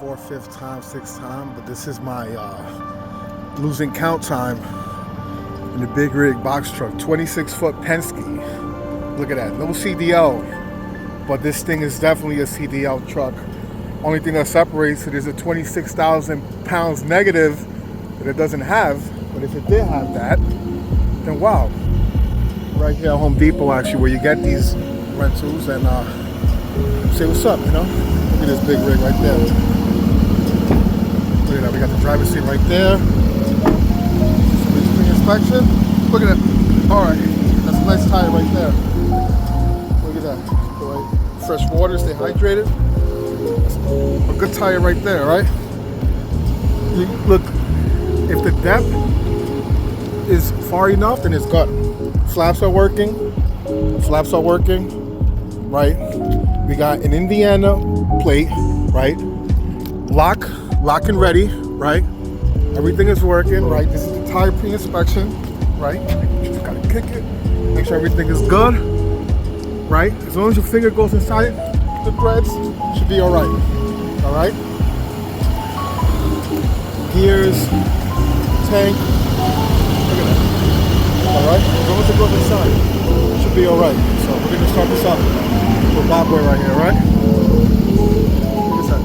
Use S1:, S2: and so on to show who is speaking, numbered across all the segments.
S1: 4th, 5th time, 6th time, but this is my losing count time in the big rig box truck. 26-foot Penske. Look at that. No CDL, but this thing is definitely a CDL truck. Only thing that separates it is a 26,000 pounds negative that it doesn't have. But if it did have that, then wow. Right here at Home Depot, actually, where you get these rentals, and say what's up, you know? Look at this big rig right there. Look at that, we got the driver's seat right there. Some inspection. Look at that. All right, that's a nice tire right there. Look at that. Right. Fresh water, stay hydrated. A good tire right there, right? Look, if the depth is far enough, then it's good. Flaps are working. Flaps are working, right? We got an Indiana plate, right? Lock and ready, right? Everything is working, right? This is the tire pre-inspection, right? You just gotta kick it, make sure everything is good, right? As long as your finger goes inside the threads, it should be all right, Gears, tank, look at that. All right, as long as it goes inside, it should be all right. So we're gonna start this up with Bob Boy right here, right? What is that?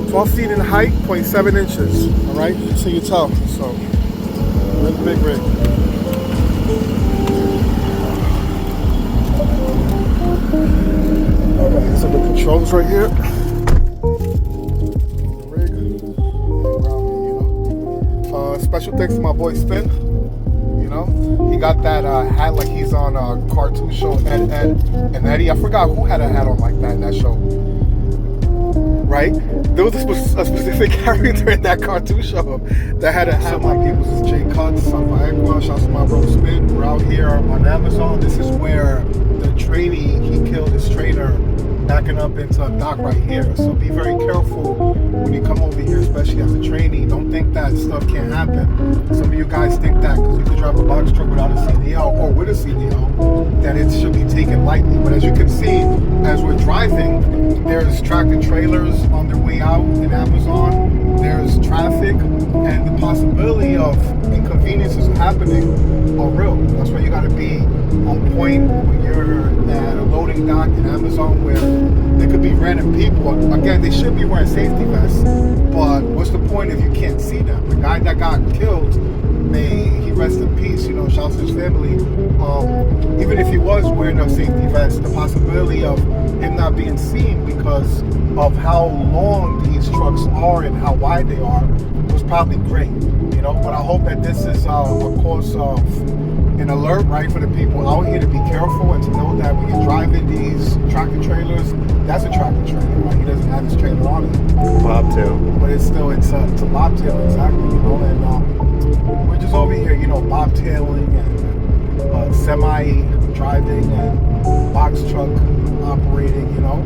S1: 12 feet in height, 0.7 inches. All right, so you tell. So we're in the big rig. All right, so the controls right here. The rig. Special thanks to my boy Staten. You know, he got that hat like he's on a cartoon show, Ed, and Eddie. I forgot who had a hat on like that in that show. Right? There was a specific character in that cartoon show that had a hat like it. Was Jay Cuttz, shout out to my bro Spin. We're out here on Amazon. This is where the trainee, he killed his trainer, backing up into a dock right here. So be very careful when you come over here, especially as a trainee. Don't think that stuff can't happen. Some of you guys think that because you can drive a box truck without a CDL or with a CDL, that it should be taken lightly. But as you can see, as we're driving, there's tractor trailers on their way out in Amazon. There's traffic, and the possibility of inconveniences happening are real. That's why you got to be on point when you're at a loading dock in Amazon, where there could be random people. Again, they should be wearing safety vests, but what's the point if you can't see them? The guy that got killed, may he rest in peace, you know, shout out to his family. Even if he was wearing a safety vest, the possibility of him not being seen because of how long these trucks are and how wide they are was probably great, you know. But I hope that this is a cause of an alert, right, for the people out here to be careful and to know that when you're driving these tractor trailers, that's a tractor trailer, right? He doesn't have his trailer on it.
S2: Bobtail.
S1: But it's still, it's a bobtail, exactly, you know. And we're just over here, you know, bobtailing and semi-driving and box truck operating, you know.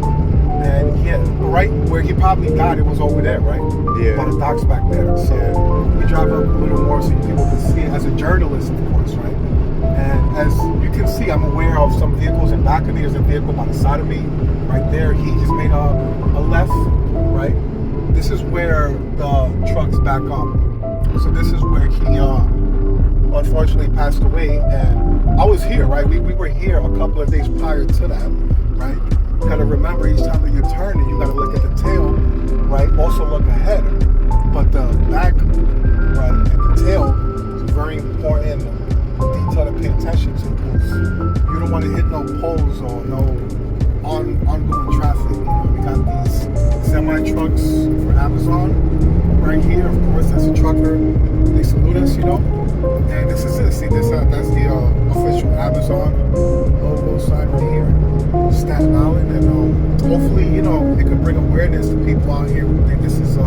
S1: And yeah, right where he probably died, it was over there, right?
S2: Yeah.
S1: By the docks back there. So we drive up a little more so people can see it as a journalist, of course, right? And as you can see, I'm aware of some vehicles in back of me. There's a vehicle by the side of me right there. He just made a left, right? This is where the trucks back up. So this is where he unfortunately passed away. And I was here, right? We were here a couple of days prior to that, right? You gotta remember each time that you turn and you gotta look at the tail, right? Also look ahead. But the back, right, and the tail is very important detail to pay attention to, because you don't want to hit no poles or no ongoing traffic. You know, we got these semi trucks for Amazon right here. Of course, that's a trucker. They salute us, you know. And this is it. See, that's the official Amazon logo sign right here, Staten Island. And hopefully, you know, it could bring awareness to people out here who think this is a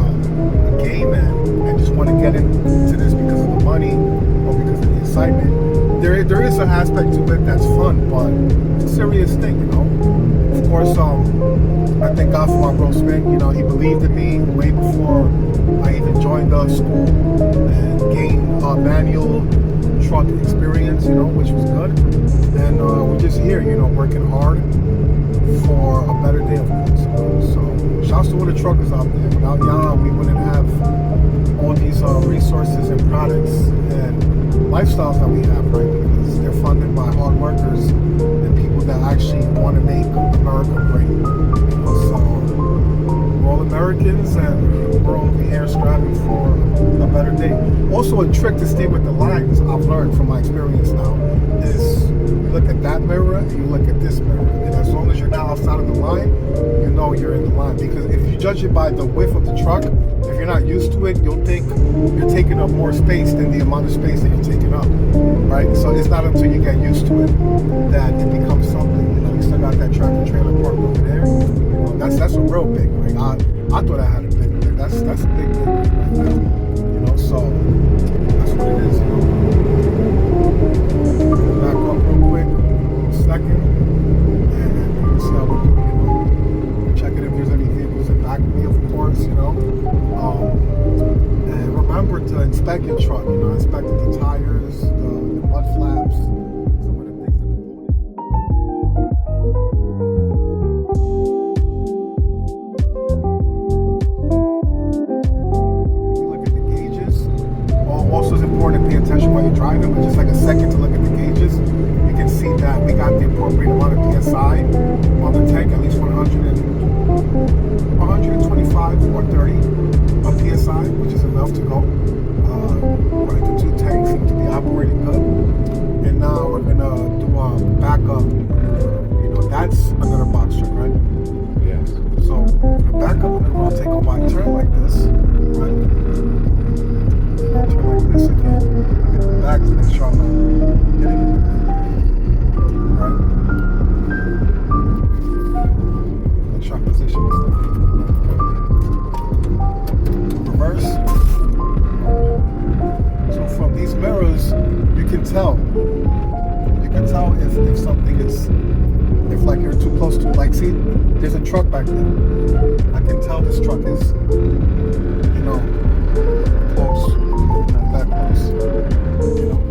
S1: game and just want to get into this because of the money or because of the excitement. There is an aspect to it that's fun, but it's a serious thing, you know. Of course, I thank God for my bro Spin. You know, he believed in me way before I even joined the school and gained manual truck experience, you know, which was good. And we're just here, you know, working hard for a better day, of course. So shouts to all the truckers out there. Without y'all, we wouldn't have all these resources and products and lifestyles that we have, right? Because they're funded by hard workers and people that actually want to make America great. So we're all Americans and we're all here striving for a better day. Also, a trick to stay with the lines I've learned from my experience now is you look at that mirror and you look at this mirror. And as long as you're not outside of the line, you know you're in the line. Because if you judge it by the width of the truck, if you're not used to it, you'll think you're taking up more space than the amount of space that you're taking up, right? So it's not until you get used to it that it becomes something. You know, you still got that tractor trailer park over there. You know, that's a real big rig. I thought I had a big rig. That's a big rig right now. You know, so that's what it is. You know, back up real quick, second, and see how we're doing. You know, checking if there's any vehicles in back of me, of course. You know. And remember to inspect your truck, you know, inspect the tires, the mud flaps, some of the things that you look at the gauges. Also it's important to pay attention while you're driving, but just like a second to look at the gauges, you can see that we got the appropriate amount of PSI on the tank, at least 125 or 30 of PSI, which is enough to go. Right, the two tanks seem to be operating good. And now we're gonna do a backup maneuver. You know, that's another box trick, right?
S2: Yes.
S1: So the backup maneuver, I'll take a wide turn like this, right? Turn like this again. Get the back to make sure I'm not getting it. Right? Make sure I position this stuff. Reverse. So from these mirrors, you can tell if something is, if like you're too close to, like, see, there's a truck back there. I can tell this truck is, you know, close, not that close, you know.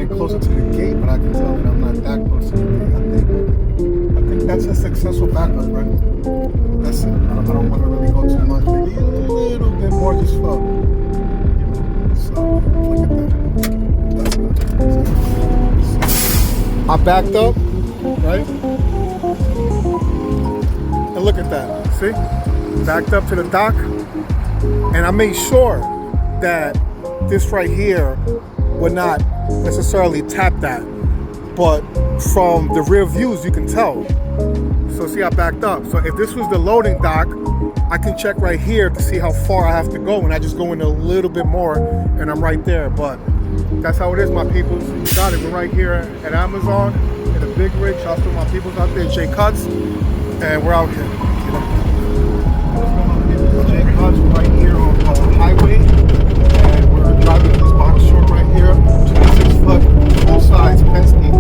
S1: Closer to the gate, but I can tell that I'm not that close to the gate. I think that's a successful backup, right? That's it. I don't want to really go too much, maybe a little bit more just for, you know. So look at that. That's good. So, I backed up, right? And look at that. See? Backed up to the dock, and I made sure that this right here would not necessarily tap that, but from the rear views you can tell. So see, I backed up. So if this was the loading dock, I can check right here to see how far I have to go, and I just go in a little bit more and I'm right there. But that's how it is, my peoples. You got it. We're right here at Amazon in a big rig. Shout out to my peoples out there, Jay Cuttz, and we're out here. You know? What's going on, people? Jay Cuttz, we're right here on the highway, and we're driving this box truck right here. 26-foot, full size Penske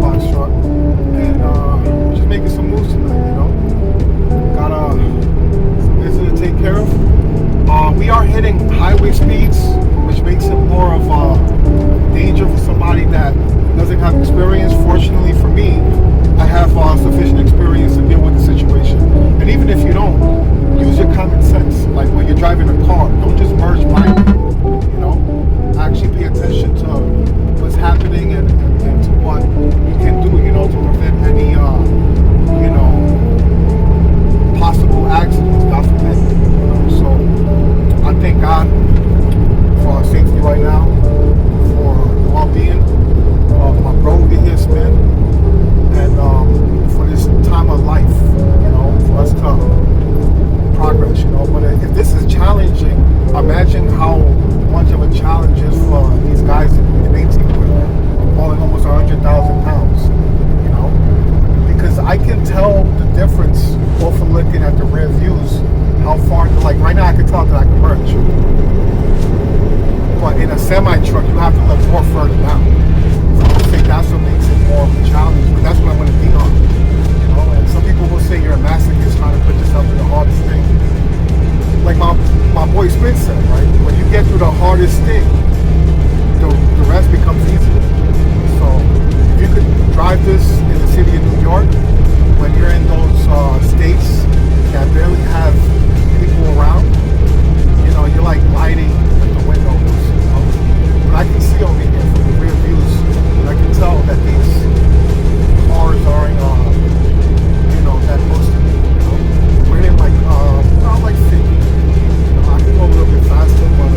S1: box truck, and we're just making some moves tonight, you know. Got some business to take care of. We are hitting highway speeds, which makes it more of a danger for somebody that doesn't have experience. Fortunately for me, I have sufficient experience to deal with the situation. And even if you don't, use your common sense. Like when you're driving a car, don't just merge blindly. You know, actually pay attention to what's happening and to what you can do, you know, to prevent any, you know, possible accidents, God forbid. You know? So I thank God for our safety right now, for the well-being of my bro over here, Spin, and for this time of life, you know, for us to progress, you know. But if this is challenging, imagine how much of a challenge is for these guys in 18 all mindset, right? When you get through the hardest thing, the rest becomes easier. So if you could drive this in the city of New York, when you're in those states that barely have people around, you know, you're like gliding with the windows. You know? But I can see over here from the rear views, I can tell that these cars aren't, you know, that close to me. You know? We're in like, not like 50. You know, I can go a little bit faster, but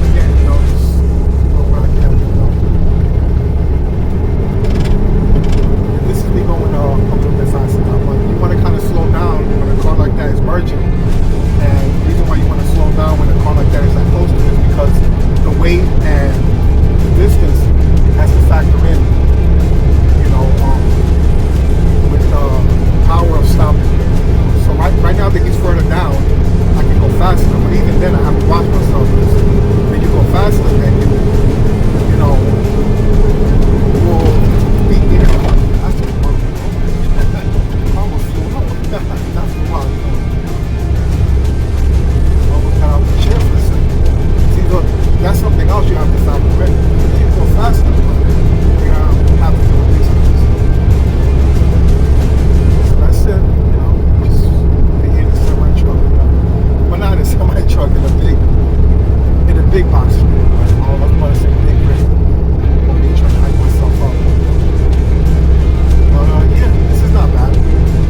S1: again, you know, just go where I can. You know? And this is me going a little bit faster now, but you want to kind of slow down when a car like that is merging. And the reason why you want to slow down when a car like that is that close to it is because the weight and the distance has to factor in, you know, with the power of stopping. So right now that he's further down, I can go faster. But even then, I have to watch myself. When you go faster, then you know, you'll be in it. That's just work. I almost flew over. That's wild. Almost got out the chair for a second. See, look, that's something else you have to factor in. You can go faster, but you have to do these things. So that's it. You know, just be in a semi truck. You know? Well, not a semi truck, in a big box. I was going to say big rig. I'm really trying to hype myself up. But yeah, this is not bad.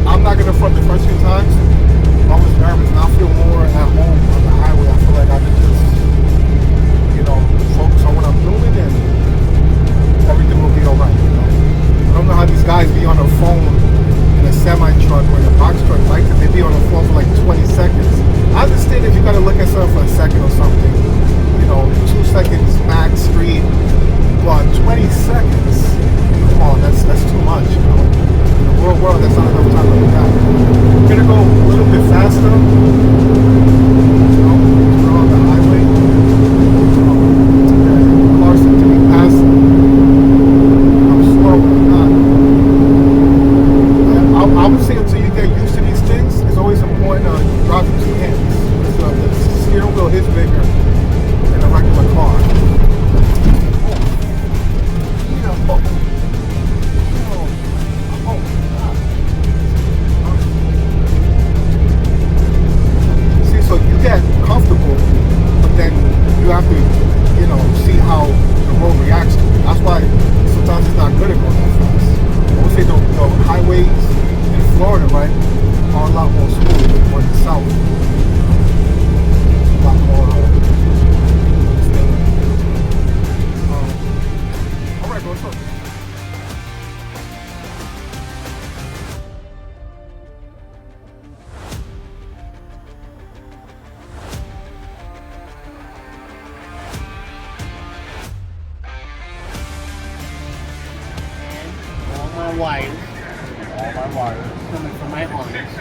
S1: I'm not gonna front the first few times. I was nervous, and I feel more at home on the highway. I feel like I can just, you know, focus on what I'm doing, and everything will be alright. You know, I don't know how these guys be on the phone in a semi truck or in a box truck, right? Because they be on the phone for like 20 seconds. I understand if you gotta look at something for a second or something, you know, 2 seconds max, 3, but 20 seconds, come on, that's too much, you know. In the real world, that's not enough time to look at. We're gonna go a little bit faster, you know, we're on the highway. Cars seem to be passing. I'm slow, but not. I would say until you get used to these things, it's always important to drive with 2 hands. The steering wheel is bigger than a regular car. See, so you get comfortable, but then you have to, you know, see how the road reacts to it. That's why sometimes it's not good to go that fast. I would say the highways in Florida, right, are a lot more smooth than more in the south. A lot more stable. All right, bro, what's up?
S2: All my wires coming from my harness.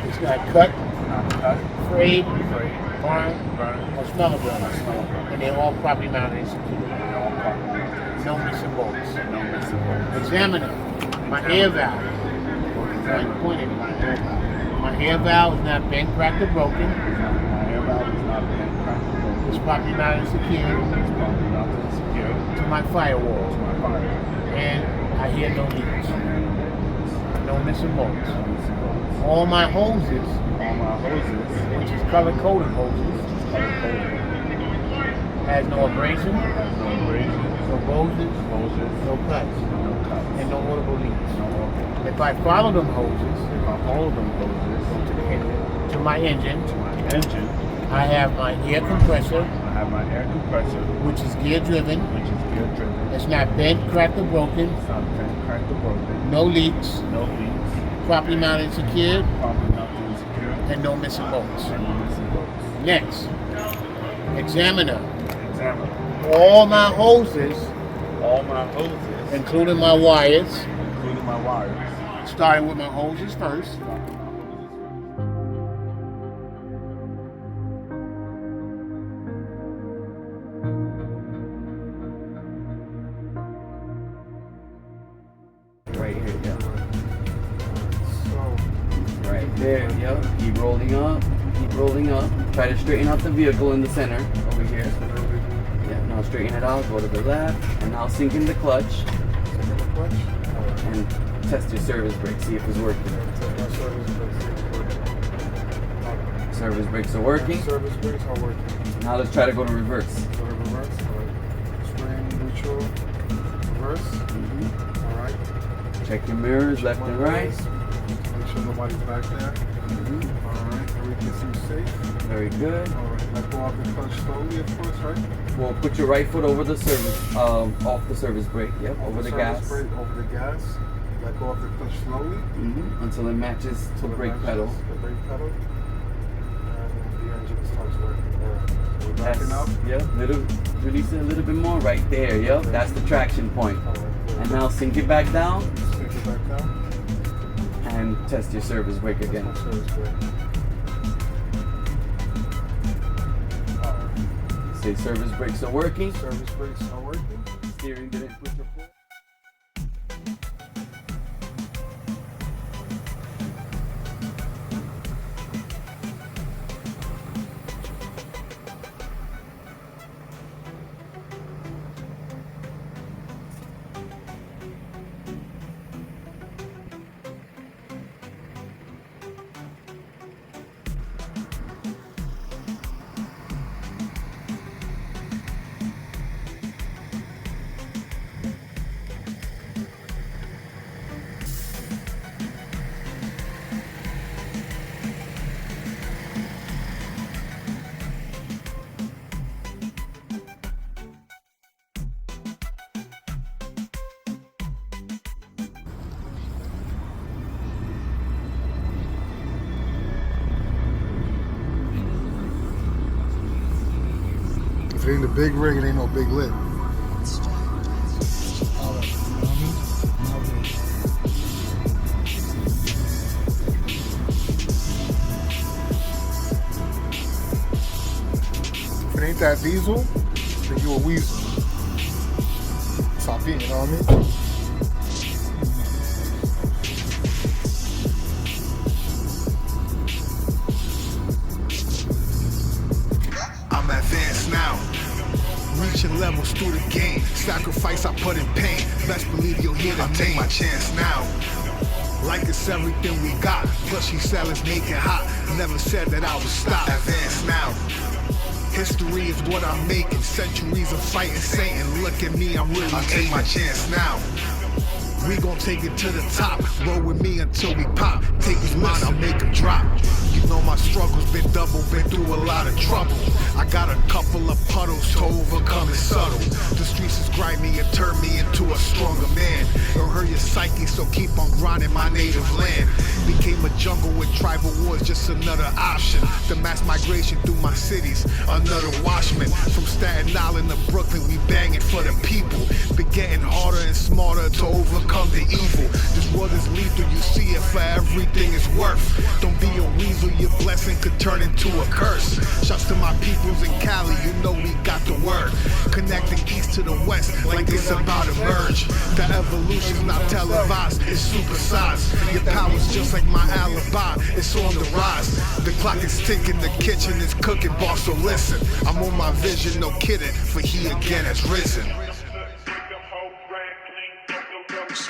S2: It's got cut, frayed, burned, or smell gun. And they're all properly mounted and secure. No missing bolts. Examiner, my air valve. Right, pointed my air valve. My air valve is not bent, cracked, or broken. It's properly mounted and secured to my firewall. And I hear no leaks. No missing bolts. All my hoses, which is color-coded hoses, has no abrasion, no roses, no cuts, and no audible leaks. If I follow them hoses, to my engine, I have my air compressor, which is gear driven. It's not bent, cracked, or broken. No leaks. Properly mounted and secured. And no missing bolts. Next, examiner. All my hoses, including my wires. Starting with my hoses first.
S3: Right here, yeah. So, right there, yep. Keep rolling up. Keep rolling up. Try to straighten out the vehicle in the center over here. Yeah, now straighten it out, go to the left, and now sink in the clutch. And test your service brake, see if it's working. Service brakes are working.
S1: Service brakes are working.
S3: Now let's try to go to reverse.
S1: Go to reverse. Alright. Spring, neutral, reverse. Alright.
S3: Check your mirrors, left and right.
S1: Make sure nobody's back there. Alright. Everything seems safe.
S3: Very good.
S1: Alright. Let go off the clutch slowly, of course, right?
S3: Well, put your right foot over the service, off the service brake. Yep, over the gas.
S1: Brake, over the gas. Let go of the clutch slowly.
S3: Until it matches the brake pedal.
S1: The brake pedal. And the engine starts working. Alright. So we're backing up.
S3: Yep, release it a little bit more right there. Yep, that's the traction point. And now sink it back down.
S1: Sink it back down.
S3: And test your service brake again.
S1: Service brake.
S3: Say service brakes are working.
S1: Service brakes are working.
S3: Steering didn't push your foot.
S1: If it ain't a big rig, it ain't no big lid. If it ain't that diesel, then you a weasel. Stop eating, you know what I mean? I'm advanced now. Reaching levels through the game. Sacrifice I put in pain. Best believe you'll hear the take my chance now. Like it's everything we got. Plus she said let's make it hot. Never said that I would stop. Advanced now. History is what I'm making. Centuries of fighting Satan. Look at me, I'm really take my chance now. We gon' take it to the top. Roll with me until we pop. Take his mind, I'll make him drop. You know my struggles been double, been through a lot of trouble. I got a couple of puddles to overcome it subtle. The streets is grimy and turn me into a stronger man. It'll hurt your psyche, so keep on grinding my native land. Became a jungle with tribal wars, just another option. The mass migration through my cities, another watchman. From Staten Island to Brooklyn, we banging for the people. Been getting harder and smarter to overcome the evil. This world is lethal, you see it for everything it's worth. Don't be a weasel, your blessing could turn into a curse. Shouts to my peoples in Cali, you know we got the word. Connecting east to the west, like it's about to merge. The evolution's not televised, it's supersized. Your power's just like my alibi, it's on the rise. The clock is ticking, the kitchen is cooking, boss, so listen. I'm on my vision, no kidding, for he again has risen.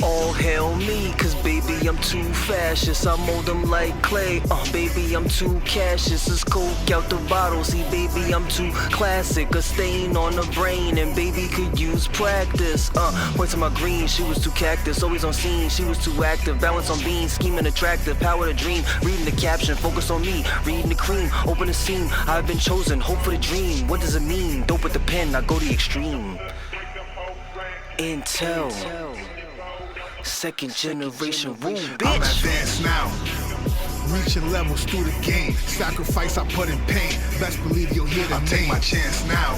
S4: All hail me, cause baby I'm too fascist. I mold them like clay, baby I'm too cautious. It's coke out the bottle, see baby I'm too classic. A stain on the brain and baby could use practice. Point to my green, she was too cactus. Always on scene, she was too active. Balance on beans, scheming attractive. Power to dream, reading the caption, focus on me. Reading the cream, open the seam. I've been chosen, hope for the dream. What does it mean? Dope with the pen, I go the extreme. Intel. Second generation, woo, bitch.
S1: I'm advanced now. Reaching levels through the game. Sacrifice I put in pain. Best believe you'll hear the take my chance now.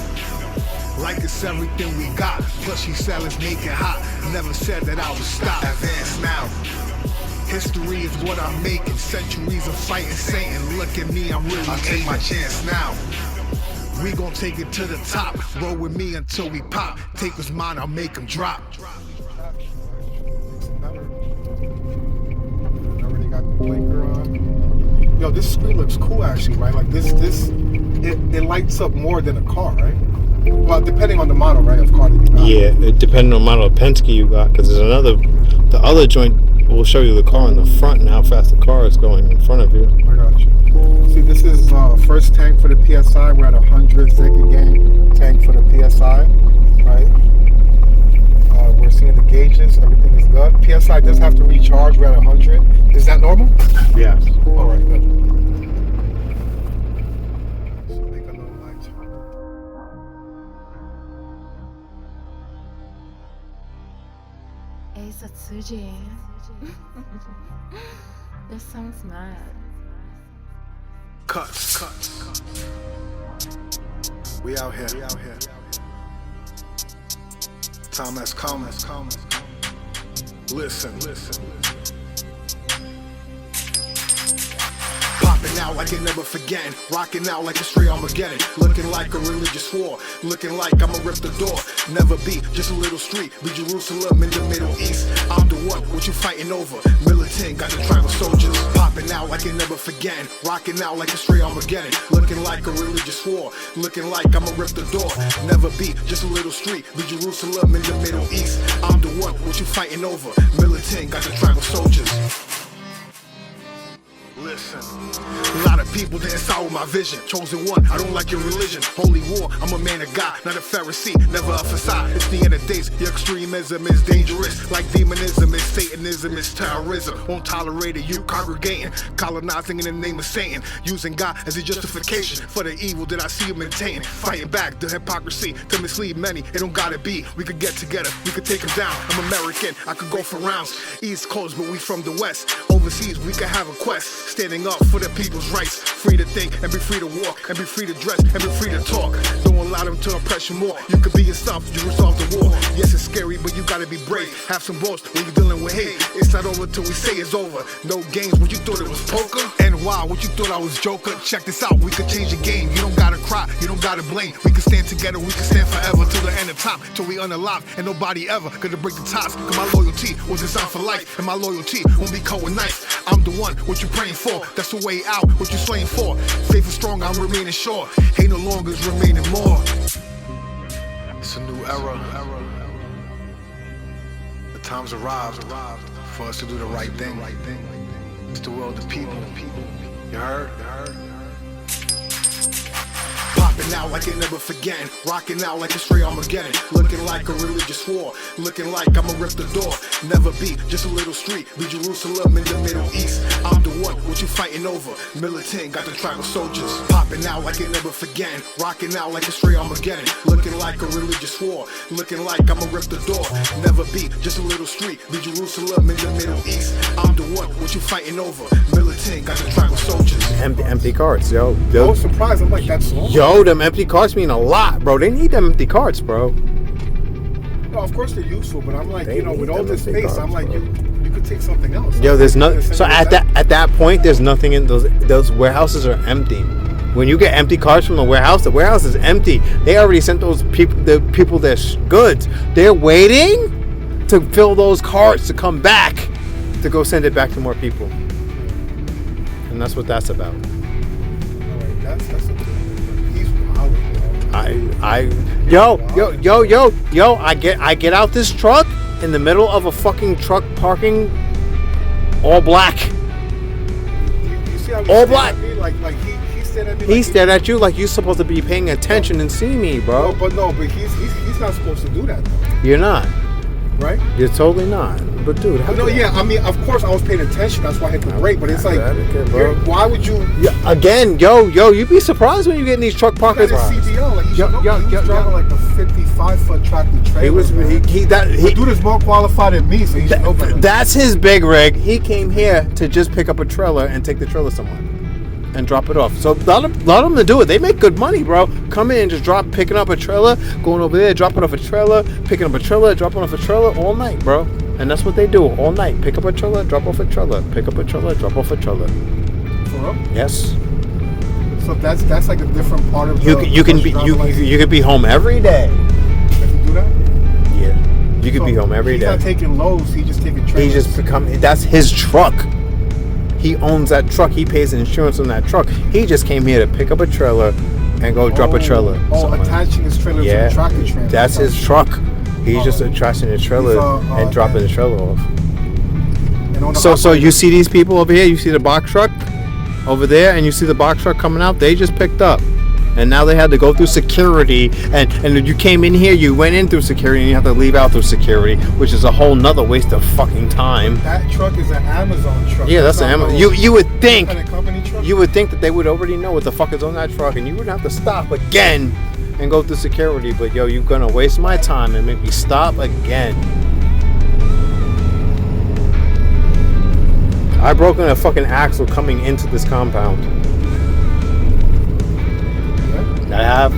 S1: Like it's everything we got. Plus she said let's make it hot. Never said that I would stop. Advanced now. History is what I'm making. Centuries of fighting Satan. Look at me, I'm really take my chance now. We gon' take it to the top. Roll with me until we pop. Take his mind, I'll make him drop. Already got the blinker on. Yo, this screen looks cool actually, right? Like it lights up more than a car, right? Well, depending on the model, right, of car that you got.
S5: Yeah, depending on the model of Penske you got, because there's the other joint will show you the car in the front and how fast the car is going in front of you.
S1: I got you. See, this is first tank for the PSI. We're at 100 second gang tank for the PSI, right? We're seeing the gauges. Everything is good. PSI does have to recharge. We're at 100. Is that normal?
S5: Yes.
S1: All right, good. So make a little light.
S6: Asa Tsuji. This song's mad.
S1: Cuts. We out here. Time has come. Listen. Popping out like it never forgetting. Rocking out like a straight Armageddon. Looking like a religious war. Looking like I'ma rip the door. Never be just a little street. Be Jerusalem in the Middle East. I'm the one, what you fighting over? Militant, got the tribal soldiers. Popping out like it never forgetting. Rocking out like a straight Armageddon. Looking like a religious war. Looking like I'ma rip the door. Never be just a little street. Be Jerusalem in the Middle East. I'm the one, what you fighting over? Militant, got the tribal soldiers. Listen, a lot of people didn't side with my vision. Chosen one, I don't like your religion. Holy war, I'm a man of God, not a Pharisee, never a facade. It's the end of days, your extremism is dangerous. Like demonism, it's Satanism, it's terrorism. Won't tolerate it, you congregating, colonizing in the name of Satan. Using God as a justification for the evil that I see you maintain. Fighting back the hypocrisy to mislead many, it don't gotta be. We could get together, we could take them down. I'm American, I could go for rounds. East Coast, but we from the West. Overseas, we could have a quest. Standing up for the people's rights. Free to think and be free to walk and be free to dress and be free to talk. Don't allow them to oppress you more. You could be yourself, you resolve the war. Yes, it's scary, but you gotta be brave. Have some balls when you're dealing with hate. It's not over till we say it's over. No games when you thought it was poker. And wow, what you thought I was Joker. Check this out, we could change the game. You don't gotta cry, you don't gotta blame. We can stand together, we can stand forever till the end of time. Till we unalive and nobody ever gonna break the ties. Cause my loyalty was designed for life. And my loyalty won't be cut with knife. I'm the one, what you praying for. That's the way out, what you slaying for. Faith is strong, I'm remaining sure. Hate no longer is remaining more. It's a new era. The time's arrived for us to do the right thing. It's the world of people. You heard? Popping out like it never forgetting. Rocking out like a straight Armageddon. Looking like a religious war. Looking like I'ma rip the door. Never be just a little street. Be Jerusalem in the Middle East. I'm the one, what you fighting over? Militant, got the tribal soldiers. Popping out like it never forgetting. Rocking out like a straight Armageddon. Looking like a religious war. Looking like I'ma rip the door. Never be just a little street. Be Jerusalem in the Middle East. I'm the one, what you fighting over? Militant, got the tribal soldiers.
S5: Empty carts, yo.
S1: I was surprised. I'm like, that's all.
S5: Yo, them empty carts mean a lot, bro. They need them empty carts, bro.
S1: No, of course they're useful, but I'm like,
S5: They
S1: you know,
S5: need
S1: with all
S5: them
S1: this
S5: empty
S1: space,
S5: carts,
S1: I'm like,
S5: bro.
S1: you could take something else.
S5: Yo, there's
S1: no.
S5: nothing. So at that point, there's nothing in those warehouses are empty. When you get empty carts from the warehouse is empty. They already sent those the people their goods. They're waiting to fill those carts to come back to go send it back to more people. And that's what that's about.
S1: That's a good one. He's wild,
S5: I get out this truck in the middle of a fucking truck parking, all black.
S1: You see how
S5: All black.
S1: Like he stared at me.
S5: He stared at you like you're supposed to be paying attention and see me, bro.
S1: But he's not supposed to do that though.
S5: You're not.
S1: Right?
S5: You're totally not. But dude, how
S1: No, yeah, I mean, of course I was paying attention. That's why I hit the brake. But it's like,
S5: bro.
S1: why would you?
S5: Yeah, again, yo, you'd be surprised when you get in these truck parkers.
S1: He CDL, like he was driving like a 55-foot tractor trailer.
S5: Dude
S1: is more qualified than me, so he should know better.
S5: That's his big rig. He came here to just pick up a trailer and take the trailer somewhere and drop it off. So allow them to do it. They make good money, bro. Come in and just picking up a trailer, going over there, dropping off a trailer, picking up a trailer, dropping off a trailer all night, bro. And that's what they do all night. Pick up a trailer, drop off a trailer. Pick up a trailer, drop off a trailer.
S1: For real?
S5: Yes.
S1: So that's like a different part of
S5: you could be home every day.
S1: If you do that?
S5: Yeah. You could be home every day.
S1: He's not taking loads. He's just taking trailers.
S5: That's his truck. He owns that truck. He pays insurance on that truck. He just came here to pick up a trailer and go drop a trailer.
S1: Attaching his trailer to the tractor trailer.
S5: That's his truck. He's just attaching the trailer and dropping the trailer off. So you see these people over here? You see the box truck over there, and you see the box truck coming out? They just picked up. And now they had to go through security, and you came in here, you went in through security, and you have to leave out through security, which is a whole nother waste of fucking time.
S1: That truck is an Amazon truck.
S5: Yeah, that's an Amazon. You would think
S1: truck?
S5: you would think that they would already know what the fuck is on that truck, and you wouldn't have to stop again and go through security. But yo, you're gonna waste my time and make me stop again. I broke in a fucking axle coming into this compound. I have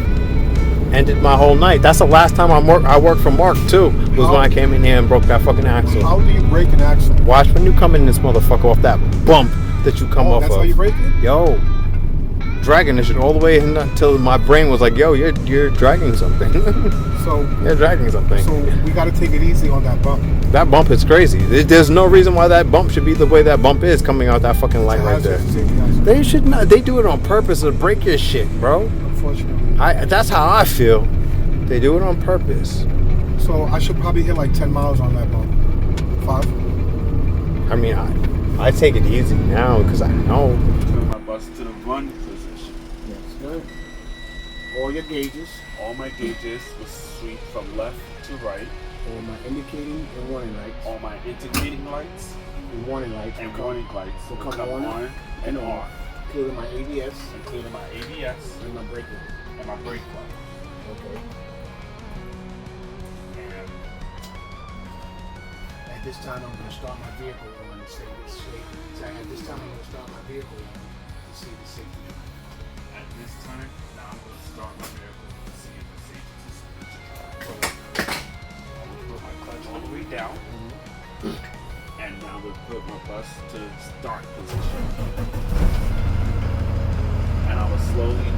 S5: ended my whole night. That's the last time I worked for Mark too. Was when I came in here and broke that fucking axle.
S1: How do you break an axle?
S5: Watch when you come in this motherfucker off that bump that you come off
S1: That's
S5: of.
S1: how you break it?
S5: Yo, dragging this shit all the way in until my brain was like, yo, you're dragging something.
S1: So
S5: you're dragging something.
S1: So we got to take it easy on that bump.
S5: That bump is crazy. There's no reason why that bump should be the way that bump is coming out that fucking light right there. They should not. They do it on purpose to break your shit, bro.
S1: Unfortunately.
S5: That's how I feel. They do it on purpose.
S1: So I should probably hit like 10 miles on that bump. 5?
S5: I mean, I take it easy now because I know.
S7: Turn my bus to the run position.
S2: Yes, good. All your gauges.
S7: All my gauges will sweep from left to right.
S2: All my indicating and warning lights.
S7: All my indicating lights
S2: And warning lights.
S7: and warning lights will come on and off.
S2: Including my ABS.
S7: Including my ABS
S2: And my brake light.
S7: and my brake light.
S2: Okay.
S7: And
S2: At this time, I'm going to start my vehicle on and say this straight. So at this time, I'm going to start my vehicle on and see the safety.
S7: at this time, now I'm going to start my vehicle and see if the safety system is to drive. I'm going to put my clutch all the way down. And now I'm going to put my bus to start position. And I will slowly